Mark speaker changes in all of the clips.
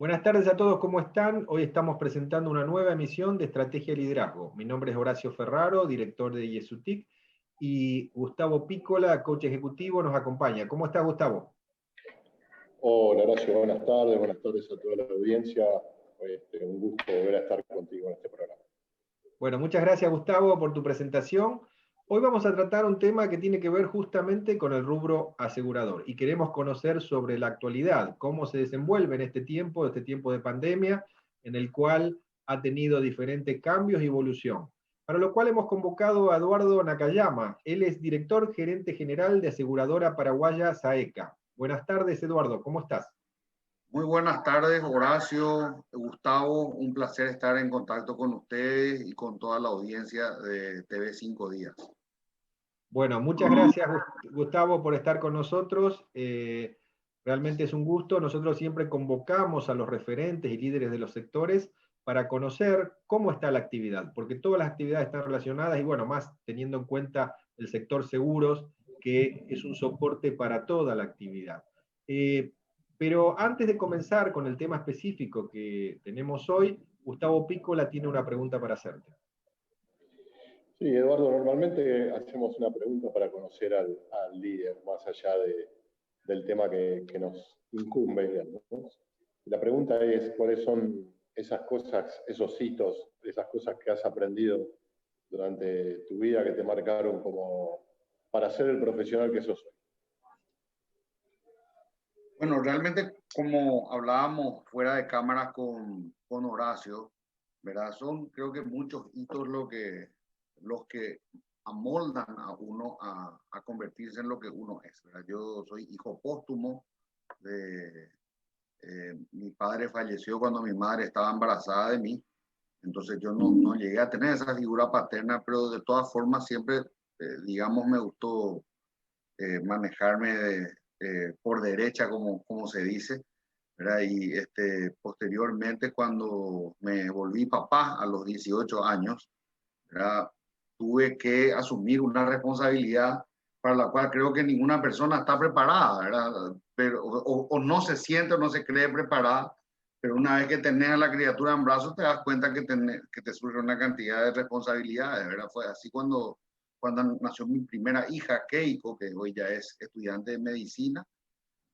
Speaker 1: Buenas tardes a todos, ¿cómo están? Hoy estamos presentando una nueva emisión de Estrategia y Liderazgo. Mi nombre es Horacio Ferraro, director de IESUTIC, y Gustavo Pícola, coach ejecutivo, nos acompaña. ¿Cómo estás, Gustavo?
Speaker 2: Hola, Horacio, buenas tardes a toda la audiencia. Un gusto volver a estar contigo en este programa.
Speaker 1: Bueno, muchas gracias, Gustavo, por tu presentación. Hoy vamos a tratar un tema que tiene que ver justamente con el rubro asegurador y queremos conocer sobre la actualidad, cómo se desenvuelve en este tiempo de pandemia, en el cual ha tenido diferentes cambios y evolución. Para lo cual hemos convocado a Eduardo Nakayama. Él es director gerente general de aseguradora paraguaya SAECA. Buenas tardes, Eduardo, ¿cómo estás?
Speaker 3: Muy buenas tardes, Horacio, Gustavo, un placer estar en contacto con ustedes y con toda la audiencia de TV 5 Días.
Speaker 1: Bueno, muchas gracias, Gustavo, por estar con nosotros. Realmente es un gusto. Nosotros siempre convocamos a los referentes y líderes de los sectores para conocer cómo está la actividad, porque todas las actividades están relacionadas y bueno, más teniendo en cuenta el sector seguros, que es un soporte para toda la actividad. Pero antes de comenzar con el tema específico que tenemos hoy, Gustavo Pícola tiene una pregunta para hacerte.
Speaker 2: Sí, Eduardo, normalmente hacemos una pregunta para conocer al líder, más allá del tema que nos incumbe, digamos. La pregunta es, ¿cuáles son esas cosas, esos hitos, esas cosas que has aprendido durante tu vida que te marcaron como para ser el profesional que sos hoy?
Speaker 3: Bueno, realmente como hablábamos fuera de cámara con Horacio, ¿verdad? Son creo que muchos hitos los que amoldan a uno a convertirse en lo que uno es, ¿verdad? Yo soy hijo póstumo mi padre falleció cuando mi madre estaba embarazada de mí, entonces yo no llegué a tener esa figura paterna, pero de todas formas siempre, digamos, me gustó manejarme por derecha, como se dice, ¿verdad? Y posteriormente, cuando me volví papá a los 18 años, ¿verdad? Tuve que asumir una responsabilidad para la cual creo que ninguna persona está preparada, ¿verdad? Pero, o no se siente o no se cree preparada, pero una vez que tenés a la criatura en brazos te das cuenta que te surge una cantidad de responsabilidades, ¿verdad? Fue así cuando nació mi primera hija, Keiko, que hoy ya es estudiante de medicina,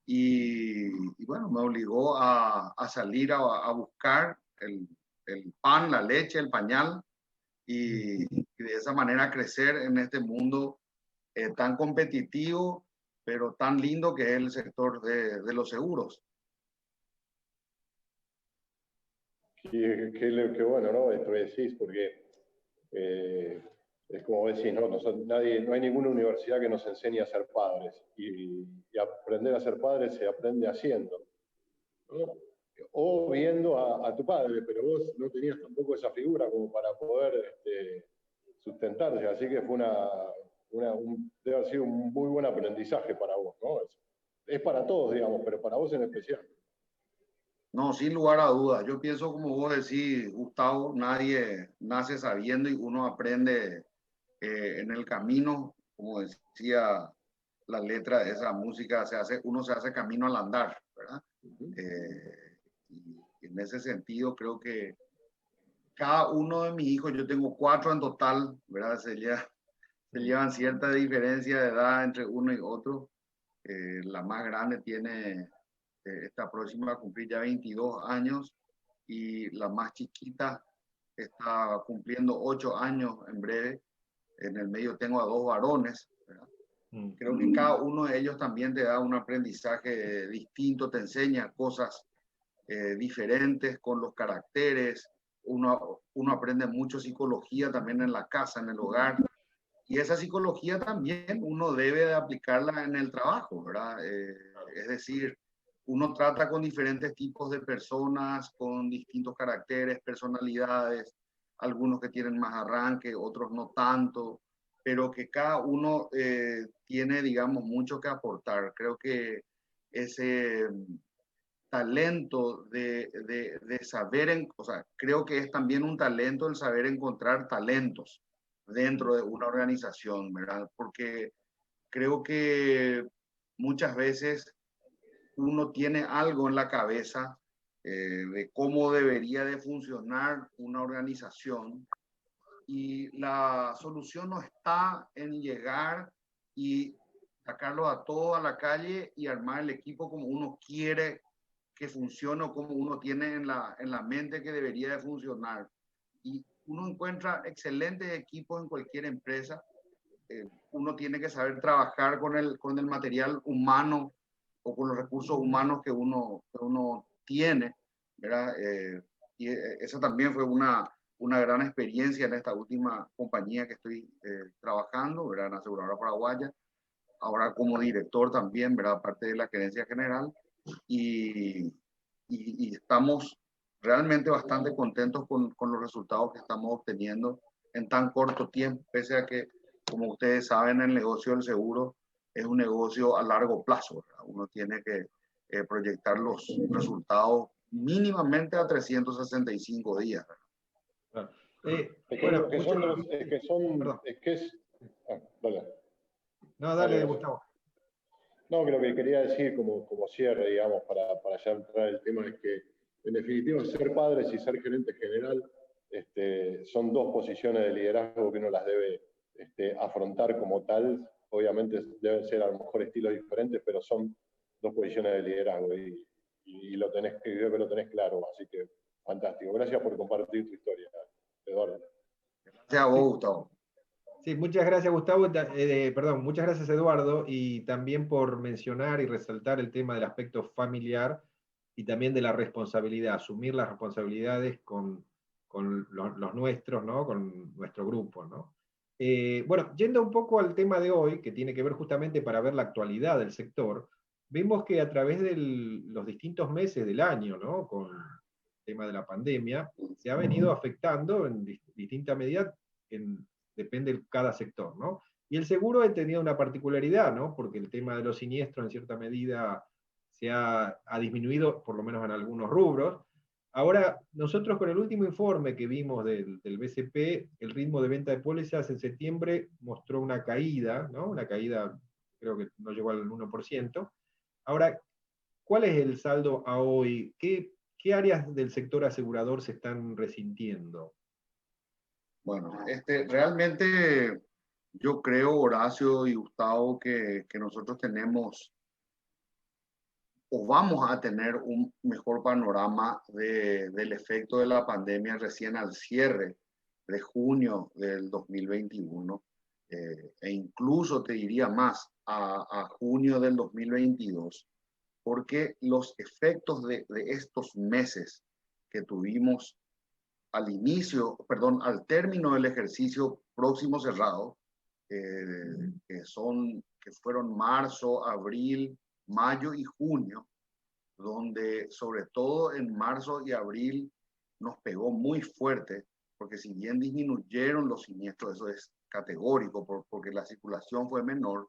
Speaker 3: y bueno, me obligó a salir a buscar el pan, la leche, el pañal, y de esa manera crecer en este mundo tan competitivo, pero tan lindo que es el sector de los seguros.
Speaker 2: Qué bueno, ¿no? Esto que decís, porque es como decís, ¿no? No hay ninguna universidad que nos enseñe a ser padres. Y aprender a ser padres se aprende haciendo, ¿no? O viendo a tu padre, pero vos no tenías tampoco esa figura como para poder sustentarse. Así que fue debe haber sido un muy buen aprendizaje para vos, ¿no? Es para todos, digamos, pero para vos en especial.
Speaker 3: No, sin lugar a dudas. Yo pienso, como vos decís, Gustavo, nadie nace sabiendo y uno aprende en el camino, como decía la letra de esa música, uno se hace camino al andar, ¿verdad? Y en ese sentido creo que cada uno de mis hijos, yo tengo 4 en total, ¿verdad? Se llevan cierta diferencia de edad entre uno y otro. La más grande tiene está próxima a cumplir ya 22 años y la más chiquita está cumpliendo 8 años en breve. En el medio tengo a 2 varones, ¿verdad? Creo que cada uno de ellos también te da un aprendizaje distinto, te enseña cosas diferentes con los caracteres. Uno aprende mucho psicología también en la casa, en el hogar. Y esa psicología también uno debe de aplicarla en el trabajo, ¿verdad? Es decir, uno trata con diferentes tipos de personas, con distintos caracteres, personalidades, algunos que tienen más arranque, otros no tanto, pero que cada uno tiene, digamos, mucho que aportar. Creo que ese talento de saber, o sea, creo que es también un talento el saber encontrar talentos dentro de una organización, ¿verdad? Porque creo que muchas veces uno tiene algo en la cabeza de cómo debería de funcionar una organización. Y la solución no está en llegar y sacarlo a todos a la calle y armar el equipo como uno quiere que funcione o como uno tiene en la mente que debería de funcionar. Y uno encuentra excelentes equipos en cualquier empresa. Uno tiene que saber trabajar con el material humano o con los recursos humanos que uno tiene, ¿verdad? Y esa también fue una gran experiencia en esta última compañía que estoy trabajando, ¿verdad? En Aseguradora Paraguaya. Ahora como director también, ¿verdad? Parte de la gerencia general. Y estamos realmente bastante contentos con los resultados que estamos obteniendo en tan corto tiempo, pese a que, como ustedes saben, el negocio del seguro es un negocio a largo plazo, ¿verdad? Uno tiene que proyectar los resultados mínimamente a 365 días, ¿verdad?
Speaker 1: Bueno,
Speaker 2: Vale.
Speaker 1: No, dale, Gustavo.
Speaker 2: No, que lo que quería decir como cierre, digamos, para ya entrar el tema, es que en definitiva ser padres y ser gerente general son dos posiciones de liderazgo que uno las debe afrontar como tal. Obviamente deben ser a lo mejor estilos diferentes, pero son dos posiciones de liderazgo y creo que lo tenés claro, así que fantástico. Gracias por compartir tu historia, Eduardo.
Speaker 3: Gracias a vos, Gustavo.
Speaker 1: Sí, muchas gracias, Gustavo. Perdón, muchas gracias, Eduardo, y también por mencionar y resaltar el tema del aspecto familiar y también de la responsabilidad, asumir las responsabilidades con los nuestros, ¿no? Con nuestro grupo, ¿no? Bueno, yendo un poco al tema de hoy, que tiene que ver justamente para ver la actualidad del sector, vemos que a través de los distintos meses del año, ¿no? Con el tema de la pandemia, se ha venido afectando en distinta medida depende de cada sector, ¿no? Y el seguro ha tenido una particularidad, ¿no? Porque el tema de los siniestros en cierta medida ha disminuido, por lo menos en algunos rubros. Ahora, nosotros con el último informe que vimos del BCP, el ritmo de venta de pólizas en septiembre mostró una caída, ¿no? Una caída, creo que no llegó al 1%. Ahora, ¿cuál es el saldo a hoy? ¿Qué áreas del sector asegurador se están resintiendo?
Speaker 3: Bueno, realmente yo creo, Horacio y Gustavo, que nosotros tenemos o vamos a tener un mejor panorama del efecto de la pandemia recién al cierre de junio del 2021, e incluso te diría más, a junio del 2022, porque los efectos de estos meses que tuvimos al término del ejercicio próximo cerrado, que fueron marzo, abril, mayo y junio, donde sobre todo en marzo y abril nos pegó muy fuerte, porque si bien disminuyeron los siniestros, eso es categórico, porque la circulación fue menor,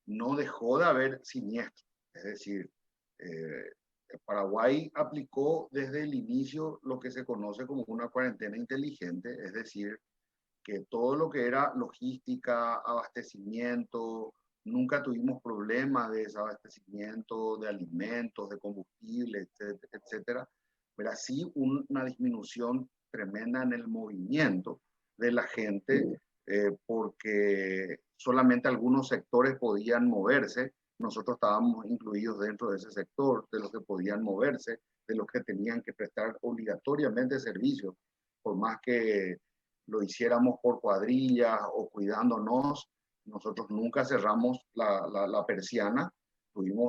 Speaker 3: no dejó de haber siniestros. Es decir, Paraguay aplicó desde el inicio lo que se conoce como una cuarentena inteligente, es decir, que todo lo que era logística, abastecimiento, nunca tuvimos problemas de desabastecimiento de alimentos, de combustible, etcétera, pero sí una disminución tremenda en el movimiento de la gente, porque solamente algunos sectores podían moverse. Nosotros estábamos incluidos dentro de ese sector, de los que podían moverse, de los que tenían que prestar obligatoriamente servicios, por más que lo hiciéramos por cuadrillas o cuidándonos. Nosotros nunca cerramos la persiana,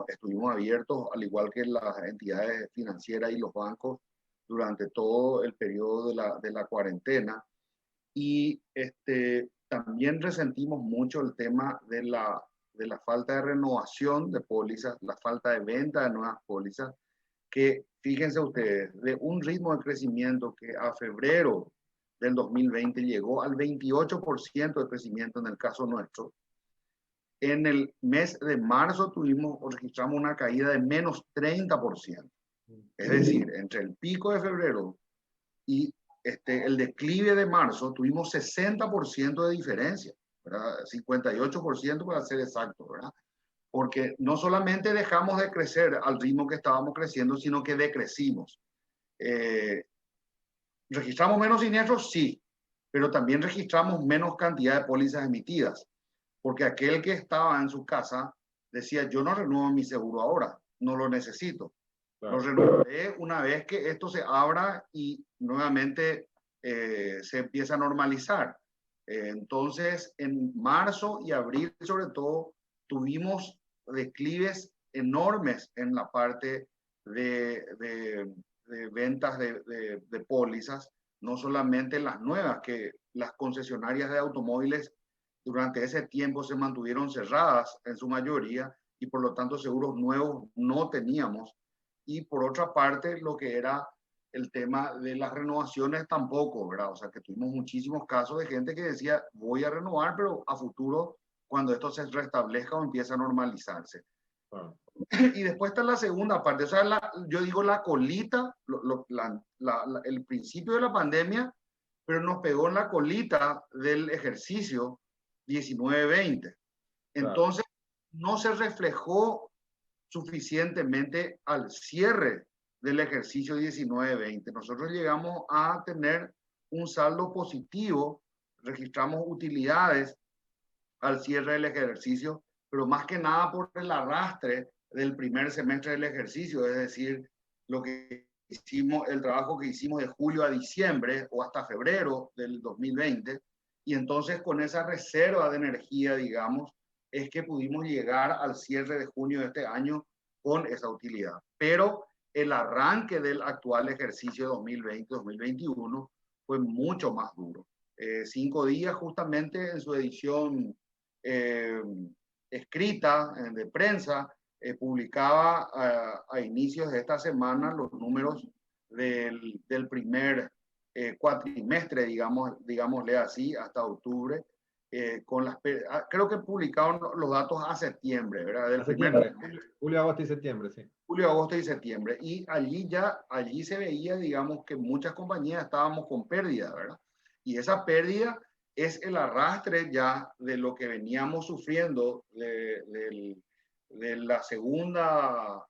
Speaker 3: estuvimos abiertos, al igual que las entidades financieras y los bancos, durante todo el periodo de la cuarentena. Y también resentimos mucho el tema de la falta de renovación de pólizas, la falta de venta de nuevas pólizas, que fíjense ustedes, de un ritmo de crecimiento que a febrero del 2020 llegó al 28% de crecimiento en el caso nuestro. En el mes de marzo registramos una caída de menos 30%. Es decir, entre el pico de febrero y el declive de marzo tuvimos 60% de diferencia, ¿verdad? 58% para ser exacto, ¿verdad? Porque no solamente dejamos de crecer al ritmo que estábamos creciendo, sino que decrecimos. ¿Registramos menos siniestros? Sí, pero también registramos menos cantidad de pólizas emitidas, porque aquel que estaba en su casa decía, yo no renuevo mi seguro ahora, no lo necesito. Lo renuevaré una vez que esto se abra y nuevamente se empieza a normalizar. Entonces, en marzo y abril, sobre todo, tuvimos declives enormes en la parte de ventas de pólizas, no solamente las nuevas, que las concesionarias de automóviles durante ese tiempo se mantuvieron cerradas en su mayoría y por lo tanto seguros nuevos no teníamos. Y por otra parte, lo que era el tema de las renovaciones tampoco, ¿verdad? O sea, que tuvimos muchísimos casos de gente que decía, voy a renovar, pero a futuro, cuando esto se restablezca o empieza a normalizarse. Y después está la segunda parte, o sea, yo digo la colita, el principio de la pandemia, pero nos pegó en la colita del ejercicio 19-20. Entonces, no se reflejó suficientemente al cierre del ejercicio 19-20. Nosotros llegamos a tener un saldo positivo, registramos utilidades al cierre del ejercicio, pero más que nada por el arrastre del primer semestre del ejercicio, es decir, lo que hicimos, el trabajo que hicimos de julio a diciembre o hasta febrero del 2020, y entonces con esa reserva de energía, digamos, es que pudimos llegar al cierre de junio de este año con esa utilidad. Pero el arranque del actual ejercicio 2020-2021 fue mucho más duro. 5 días justamente en su edición escrita de prensa, publicaba a inicios de esta semana los números del primer cuatrimestre, digámosle así, hasta octubre, creo que publicaron los datos a septiembre, ¿verdad? Del
Speaker 1: septiembre, julio, agosto y septiembre, sí.
Speaker 3: Julio, agosto y septiembre. Y allí se veía, digamos, que muchas compañías estábamos con pérdida, ¿verdad? Y esa pérdida es el arrastre ya de lo que veníamos sufriendo de la segunda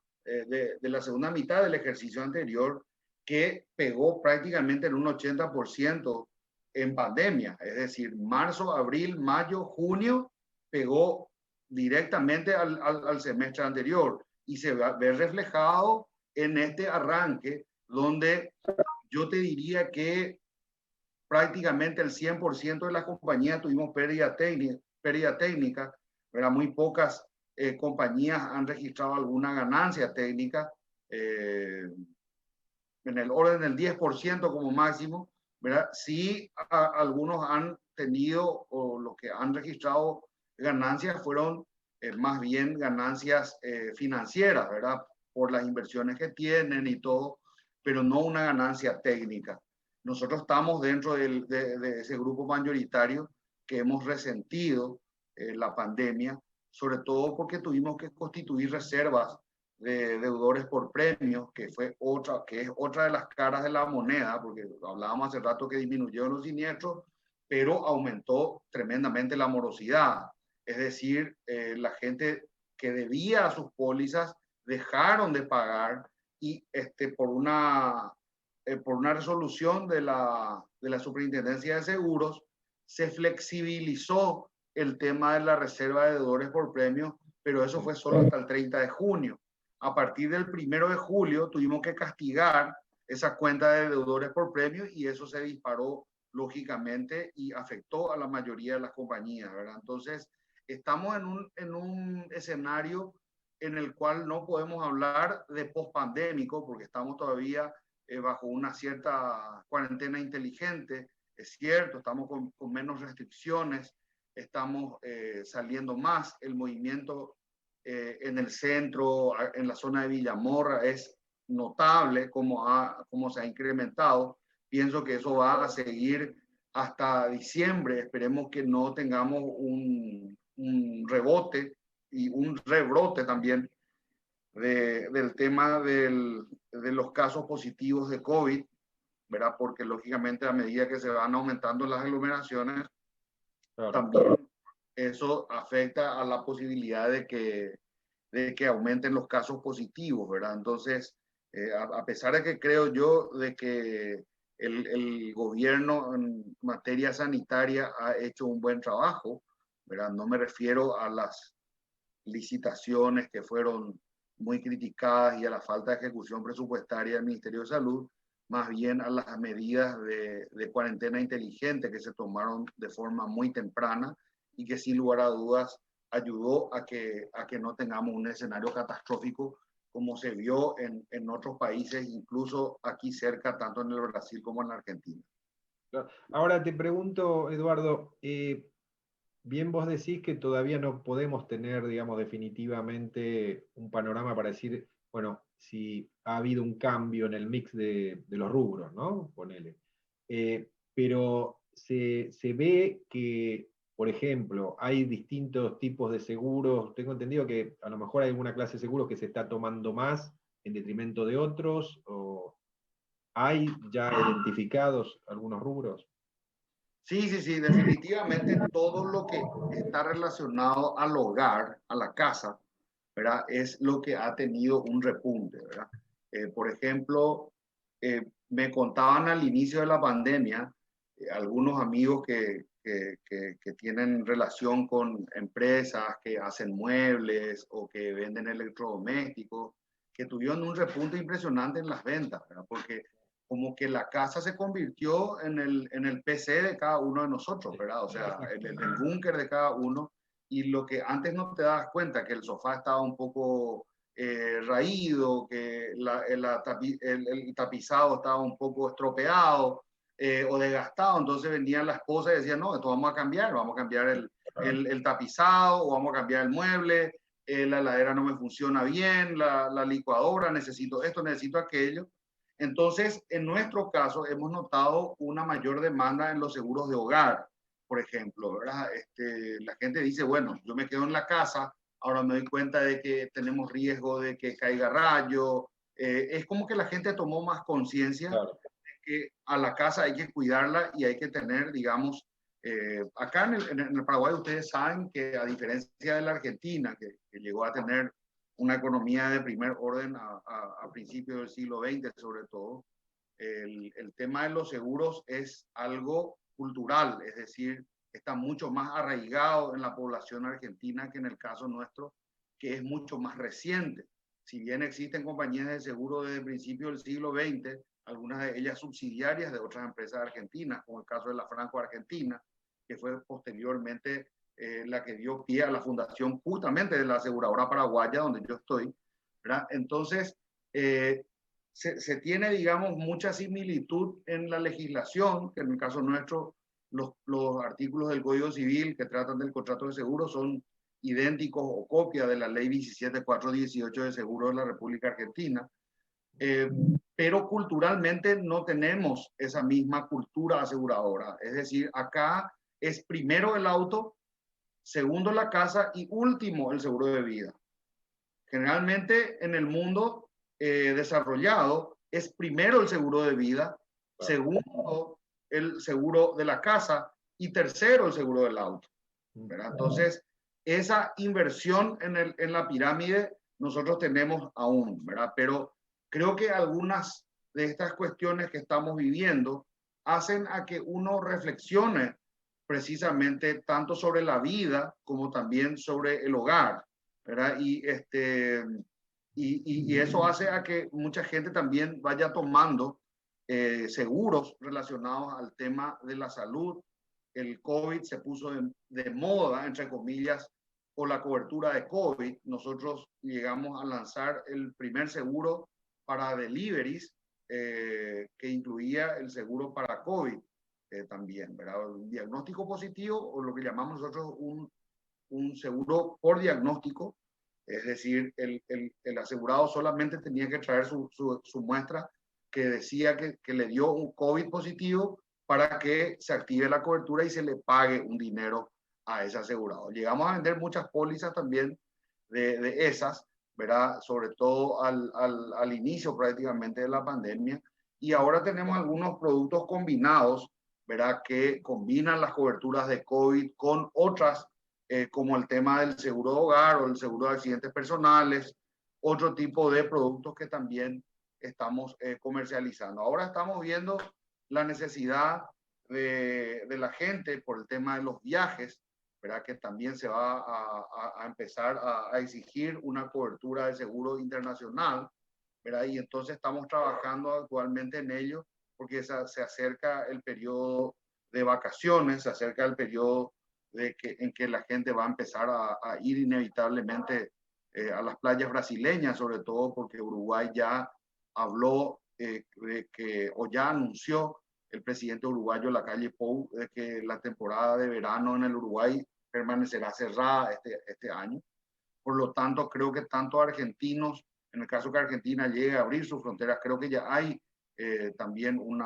Speaker 3: mitad del ejercicio anterior, que pegó prácticamente en un 80% en pandemia, es decir, marzo, abril, mayo, junio, pegó directamente al semestre anterior y se ve reflejado en este arranque donde yo te diría que prácticamente el 100% de las compañías tuvimos pérdida técnica, ¿verdad? Muy pocas compañías han registrado alguna ganancia técnica, en el orden del 10% como máximo, ¿verdad? Sí, algunos han tenido, o los que han registrado ganancias fueron más bien ganancias financieras, ¿verdad? Por las inversiones que tienen y todo, pero no una ganancia técnica. Nosotros estamos dentro de ese grupo mayoritario que hemos resentido la pandemia, sobre todo porque tuvimos que constituir reservas de deudores por premios, que es otra de las caras de la moneda, porque hablábamos hace rato que disminuyó los siniestros, pero aumentó tremendamente la morosidad. Es decir, la gente que debía a sus pólizas dejaron de pagar y por una resolución de la Superintendencia de Seguros se flexibilizó el tema de la reserva de deudores por premios, pero eso fue solo hasta el 30 de junio. A partir del 1 de julio tuvimos que castigar esa cuenta de deudores por premios y eso se disparó lógicamente y afectó a la mayoría de las compañías, ¿verdad? Entonces, estamos en un escenario en el cual no podemos hablar de pospandémico porque estamos todavía bajo una cierta cuarentena inteligente, es cierto, estamos con menos restricciones, estamos saliendo más, el movimiento en el centro, en la zona de Villamorra, es notable cómo se ha incrementado. Pienso que eso va a seguir hasta diciembre. Esperemos que no tengamos un rebote y un rebrote también del tema de los casos positivos de COVID, ¿verdad? Porque lógicamente a medida que se van aumentando las aglomeraciones, claro, también eso afecta a la posibilidad de que aumenten los casos positivos, ¿verdad? Entonces, A pesar de que creo yo de que el gobierno en materia sanitaria ha hecho un buen trabajo, ¿verdad? No me refiero a las licitaciones que fueron muy criticadas y a la falta de ejecución presupuestaria del Ministerio de Salud, más bien a las medidas de cuarentena inteligente que se tomaron de forma muy temprana y que sin lugar a dudas ayudó a que no tengamos un escenario catastrófico como se vio en otros países, incluso aquí cerca, tanto en el Brasil como en la Argentina.
Speaker 1: Ahora te pregunto, Eduardo, bien vos decís que todavía no podemos tener, digamos, definitivamente un panorama para decir, bueno, si ha habido un cambio en el mix de los rubros, ¿no? Ponele. Pero se ve que, por ejemplo, hay distintos tipos de seguros. Tengo entendido que a lo mejor hay alguna clase de seguros que se está tomando más en detrimento de otros, o hay ya identificados algunos rubros.
Speaker 3: Sí, sí, sí, definitivamente todo lo que está relacionado al hogar, a la casa, ¿verdad? Es lo que ha tenido un repunte, ¿verdad? Por ejemplo, me contaban al inicio de la pandemia algunos amigos que tienen relación con empresas que hacen muebles o que venden electrodomésticos, que tuvieron un repunte impresionante en las ventas, ¿verdad? Porque como que la casa se convirtió en el PC de cada uno de nosotros, ¿verdad? O sea, en el búnker de cada uno. Y lo que antes no te dabas cuenta, que el sofá estaba un poco raído, que el tapizado estaba un poco estropeado o desgastado, entonces venía la esposa y decía, no, esto vamos a cambiar el tapizado o vamos a cambiar el mueble, la heladera no me funciona bien, la licuadora, necesito esto, necesito aquello. Entonces, en nuestro caso, hemos notado una mayor demanda en los seguros de hogar, por ejemplo, ¿verdad? La gente dice, bueno, yo me quedo en la casa, ahora me doy cuenta de que tenemos riesgo de que caiga rayo. Es como que la gente tomó más conciencia
Speaker 1: Claro.
Speaker 3: de que a la casa hay que cuidarla y hay que tener, digamos, acá en el Paraguay ustedes saben que a diferencia de la Argentina, que llegó a tener una economía de primer orden a principios del siglo XX, sobre todo, el tema de los seguros es algo cultural, es decir, está mucho más arraigado en la población argentina que en el caso nuestro, que es mucho más reciente. Si bien existen compañías de seguro desde principios del siglo XX, algunas de ellas subsidiarias de otras empresas argentinas, como el caso de la Franco Argentina, que fue posteriormente la que dio pie a la fundación justamente de la aseguradora paraguaya donde yo estoy, ¿verdad? Entonces, se tiene, digamos, mucha similitud en la legislación, que en el caso nuestro, los artículos del Código Civil que tratan del contrato de seguro son idénticos o copia de la ley 17418 de seguro de la República Argentina, pero culturalmente no tenemos esa misma cultura aseguradora. Es decir, acá es primero el auto, segundo la casa y último el seguro de vida. Generalmente en el mundo desarrollado es primero el seguro de vida, segundo el seguro de la casa y tercero el seguro del auto, ¿verdad? Entonces, esa inversión en la pirámide nosotros tenemos aún, ¿verdad? Pero creo que algunas de estas cuestiones que estamos viviendo hacen a que uno reflexione precisamente tanto sobre la vida como también sobre el hogar, ¿verdad? Y eso hace a que mucha gente también vaya tomando seguros relacionados al tema de la salud. El COVID se puso de moda, entre comillas, por la cobertura de COVID. Nosotros llegamos a lanzar el primer seguro para deliveries que incluía el seguro para COVID también, ¿verdad? Un diagnóstico positivo o lo que llamamos nosotros un seguro por diagnóstico, es decir, el asegurado solamente tenía que traer su muestra que decía que le dio un COVID positivo para que se active la cobertura y se le pague un dinero a ese asegurado. Llegamos a vender muchas pólizas también de esas, ¿verdad? Sobre todo al inicio prácticamente de la pandemia. Y ahora tenemos algunos productos combinados, ¿verdad? Que combinan las coberturas de COVID con otras como el tema del seguro de hogar o el seguro de accidentes personales, otro tipo de productos que también estamos comercializando. Ahora estamos viendo la necesidad de la gente por el tema de los viajes, ¿verdad? Que también se va a empezar a exigir una cobertura de seguro internacional, ¿verdad? Y entonces estamos trabajando actualmente en ello porque se acerca el periodo de vacaciones, se acerca el periodo en que la gente va a empezar a ir inevitablemente a las playas brasileñas, sobre todo porque Uruguay ya habló o ya anunció el presidente uruguayo Lacalle Pou de que la temporada de verano en el Uruguay permanecerá cerrada este año. Por lo tanto, creo que tanto argentinos, en el caso que Argentina llegue a abrir sus fronteras, creo que ya hay también un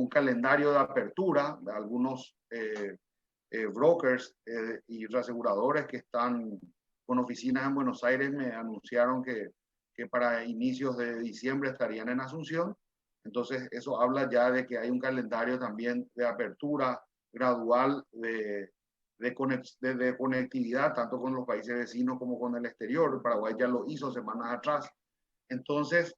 Speaker 3: calendario de apertura de algunos brokers y reaseguradores que están con oficinas en Buenos Aires me anunciaron que para inicios de diciembre estarían en Asunción. Entonces, eso habla ya de que hay un calendario también de apertura gradual de conectividad, tanto con los países vecinos como con el exterior. Paraguay ya lo hizo semanas atrás. Entonces,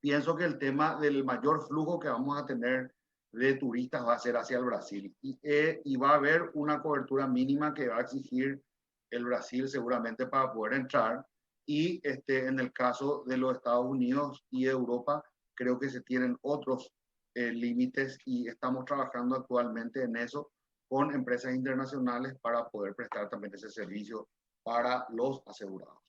Speaker 3: pienso que el tema del mayor flujo que vamos a tener de turistas va a ser hacia el Brasil y va a haber una cobertura mínima que va a exigir el Brasil seguramente para poder entrar y en el caso de los Estados Unidos y de Europa creo que se tienen otros límites y estamos trabajando actualmente en eso con empresas internacionales para poder prestar también ese servicio para los asegurados.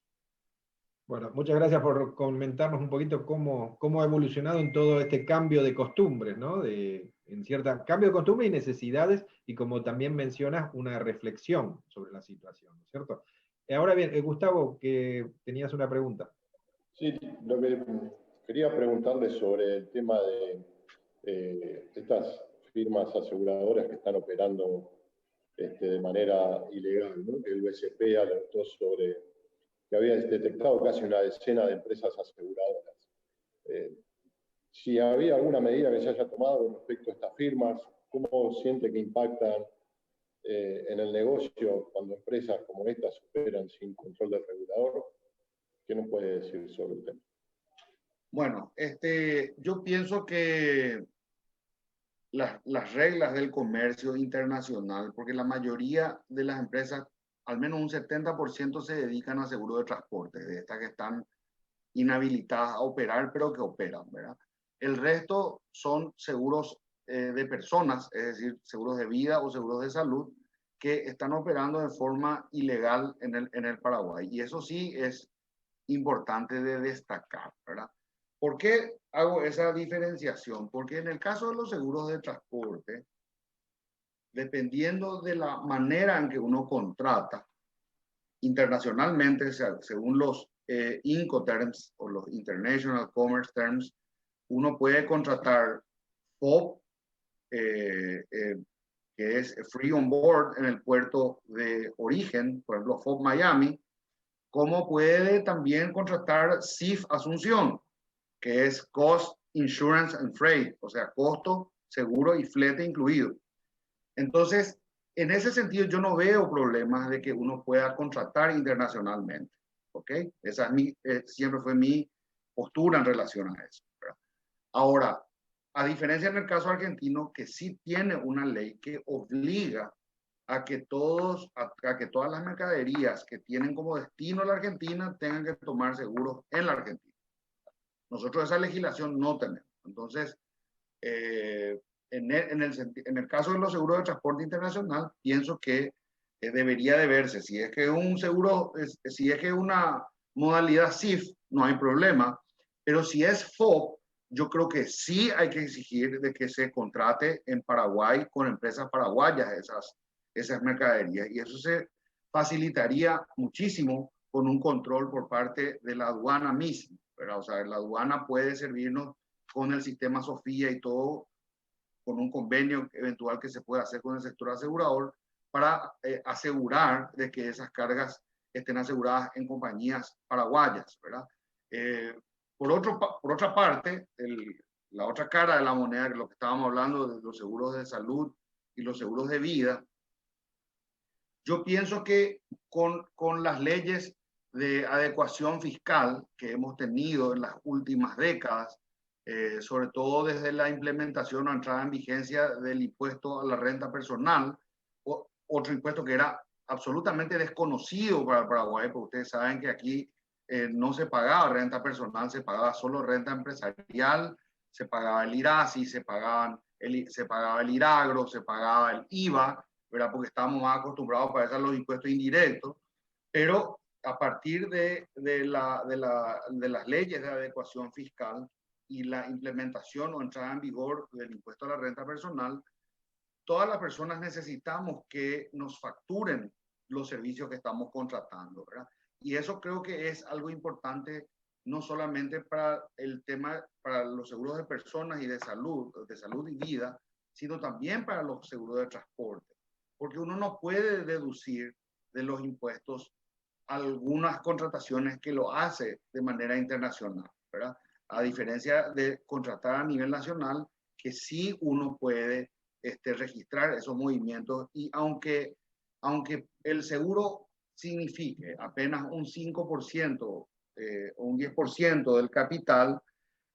Speaker 1: Bueno, muchas gracias por comentarnos un poquito cómo ha evolucionado en todo este cambio de costumbres, ¿no? En cierta cambio de costumbres y necesidades, y como también mencionas, una reflexión sobre la situación, ¿no es cierto? Ahora bien, Gustavo, que tenías una pregunta.
Speaker 2: Sí, lo que quería preguntarle sobre el tema de estas firmas aseguradoras que están operando de manera ilegal, ¿no? Que el BCP alertó sobre que había detectado casi una decena de empresas aseguradoras. Si había alguna medida que se haya tomado respecto a estas firmas, ¿cómo siente que impactan en el negocio cuando empresas como estas operan sin control del regulador? ¿Qué nos puede decir sobre el tema?
Speaker 3: Bueno, yo pienso que las reglas del comercio internacional, porque la mayoría de las empresas, al menos un 70% se dedican a seguro de transporte, de estas que están inhabilitadas a operar, pero que operan, ¿verdad? El resto son seguros de personas, es decir, seguros de vida o seguros de salud, que están operando de forma ilegal en el Paraguay. Y eso sí es importante de destacar, ¿verdad? ¿Por qué hago esa diferenciación? Porque en el caso de los seguros de transporte, dependiendo de la manera en que uno contrata, internacionalmente, según los Incoterms o los International Commerce Terms, uno puede contratar FOB, que es Free On Board en el puerto de origen, por ejemplo, FOB Miami, como puede también contratar CIF Asunción, que es Cost, Insurance and Freight, o sea, costo, seguro y flete incluido. Entonces, en ese sentido, yo no veo problemas de que uno pueda contratar internacionalmente, ¿ok? Esa es siempre fue mi postura en relación a eso, ¿verdad? Ahora, a diferencia en el caso argentino, que sí tiene una ley que obliga a que todas las mercaderías que tienen como destino la Argentina tengan que tomar seguros en la Argentina. Nosotros esa legislación no tenemos. Entonces, en el caso de los seguros de transporte internacional, pienso que debería de verse. Si es que un seguro, si es que una modalidad CIF, no hay problema. Pero si es FOB, yo creo que sí hay que exigir de que se contrate en Paraguay con empresas paraguayas esas mercaderías. Y eso se facilitaría muchísimo con un control por parte de la aduana misma, ¿verdad? O sea, la aduana puede servirnos con el sistema Sofía y todo, con un convenio eventual que se pueda hacer con el sector asegurador para asegurar de que esas cargas estén aseguradas en compañías paraguayas, ¿verdad? Por otra parte, la otra cara de la moneda, que lo que estábamos hablando de los seguros de salud y los seguros de vida, yo pienso que con las leyes de adecuación fiscal que hemos tenido en las últimas décadas, sobre todo desde la implementación o entrada en vigencia del impuesto a la renta personal, otro impuesto que era absolutamente desconocido para el Paraguay, porque ustedes saben que aquí no se pagaba renta personal, se pagaba solo renta empresarial, se pagaba el IRASI, se pagaba el IRAGRO, se pagaba el IVA, ¿verdad? Porque estábamos más acostumbrados a pagar los impuestos indirectos, pero a partir de las leyes de adecuación fiscal y la implementación o entrada en vigor del impuesto a la renta personal, todas las personas necesitamos que nos facturen los servicios que estamos contratando, ¿verdad? Y eso creo que es algo importante, no solamente para el tema, para los seguros de personas y de salud y vida, sino también para los seguros de transporte. Porque uno no puede deducir de los impuestos algunas contrataciones que lo hace de manera internacional, ¿verdad? A diferencia de contratar a nivel nacional, que sí uno puede registrar esos movimientos, y aunque el seguro signifique apenas un 5% o un 10% del capital,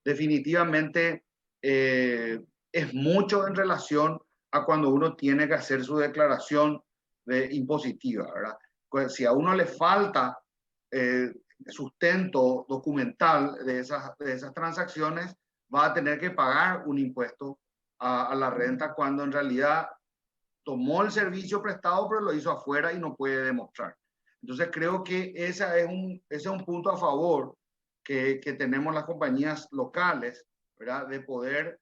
Speaker 3: definitivamente es mucho en relación a cuando uno tiene que hacer su declaración impositiva, ¿verdad? Pues si a uno le falta sustento documental de esas transacciones, va a tener que pagar un impuesto a la renta cuando en realidad tomó el servicio prestado, pero lo hizo afuera y no puede demostrar. Entonces creo que ese es un punto a favor que tenemos las compañías locales, ¿verdad? De poder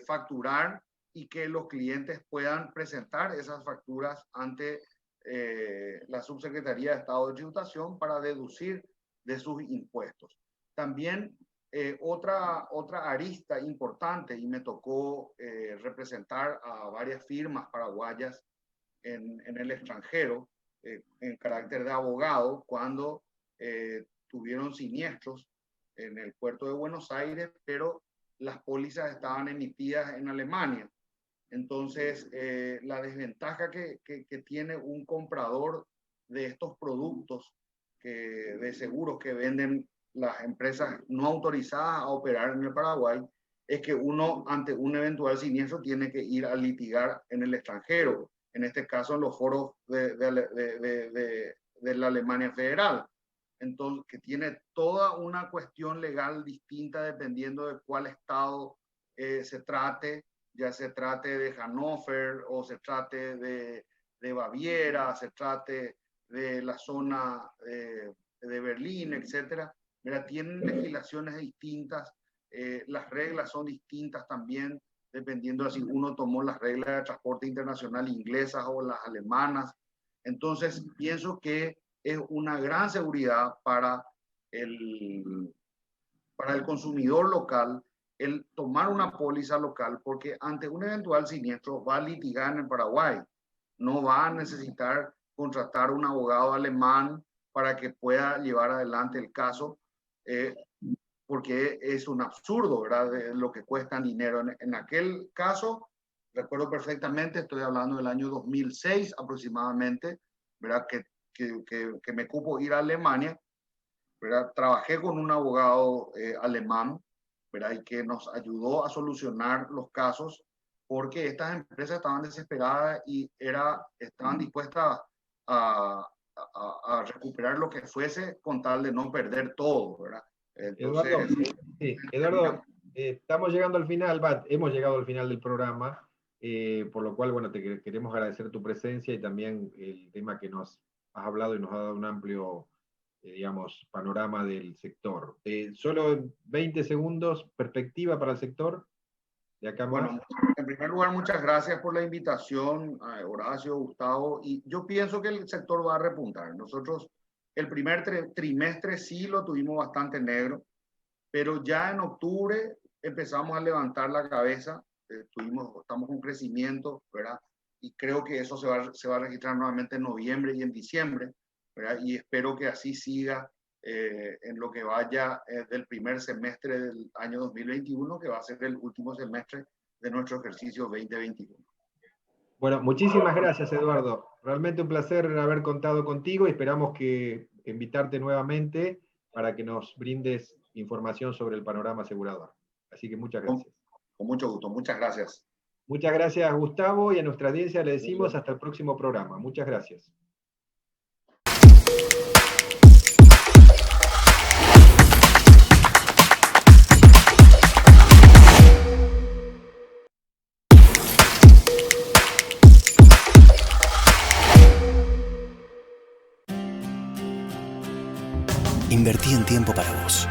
Speaker 3: facturar y que los clientes puedan presentar esas facturas ante la Subsecretaría de Estado de Tributación para deducir de sus impuestos. También otra arista importante, y me tocó representar a varias firmas paraguayas en el extranjero en carácter de abogado cuando tuvieron siniestros en el puerto de Buenos Aires, pero las pólizas estaban emitidas en Alemania. Entonces, la desventaja que tiene un comprador de estos productos de seguros que venden las empresas no autorizadas a operar en el Paraguay es que uno, ante un eventual siniestro, tiene que ir a litigar en el extranjero, en este caso en los foros de la Alemania Federal. Entonces, que tiene toda una cuestión legal distinta dependiendo de cuál estado se trate, ya se trate de Hannover o se trate de Baviera, se trate de la zona de Berlín, etcétera. Mira, tienen legislaciones distintas, las reglas son distintas también, dependiendo de si uno tomó las reglas de transporte internacional inglesas o las alemanas. Entonces, pienso que es una gran seguridad para el consumidor local el tomar una póliza local, porque ante un eventual siniestro va a litigar en el Paraguay. No va a necesitar contratar un abogado alemán para que pueda llevar adelante el caso, porque es un absurdo, ¿verdad? De lo que cuesta dinero. En aquel caso, recuerdo perfectamente, estoy hablando del año 2006 aproximadamente, ¿verdad? Que me cupo ir a Alemania, ¿verdad? Trabajé con un abogado alemán, ¿verdad? Y que nos ayudó a solucionar los casos, porque estas empresas estaban desesperadas y estaban dispuestas a recuperar lo que fuese con tal de no perder todo, ¿verdad? Entonces,
Speaker 1: Eduardo, estamos llegando al final, hemos llegado al final del programa, por lo cual, bueno, te queremos agradecer tu presencia y también el tema que nos has hablado y nos ha dado un amplio digamos, panorama del sector. Solo 20 segundos, perspectiva para el sector. De acá más.
Speaker 3: Bueno, en primer lugar, muchas gracias por la invitación, Horacio, Gustavo. Y yo pienso que el sector va a repuntar. Nosotros el primer trimestre sí lo tuvimos bastante negro, pero ya en octubre empezamos a levantar la cabeza. Estamos con crecimiento, ¿verdad? Y creo que eso se va a registrar nuevamente en noviembre y en diciembre, ¿verdad? Y espero que así siga en lo que vaya del primer semestre del año 2021, que va a ser el último semestre de nuestro ejercicio 2021.
Speaker 1: Bueno, muchísimas gracias, Eduardo. Realmente un placer haber contado contigo y esperamos que invitarte nuevamente para que nos brindes información sobre el panorama asegurador. Así que muchas gracias.
Speaker 3: Con mucho gusto, muchas gracias.
Speaker 1: Muchas gracias, Gustavo, y a nuestra audiencia le decimos hasta el próximo programa. Muchas gracias.
Speaker 4: Invertí en tiempo para vos.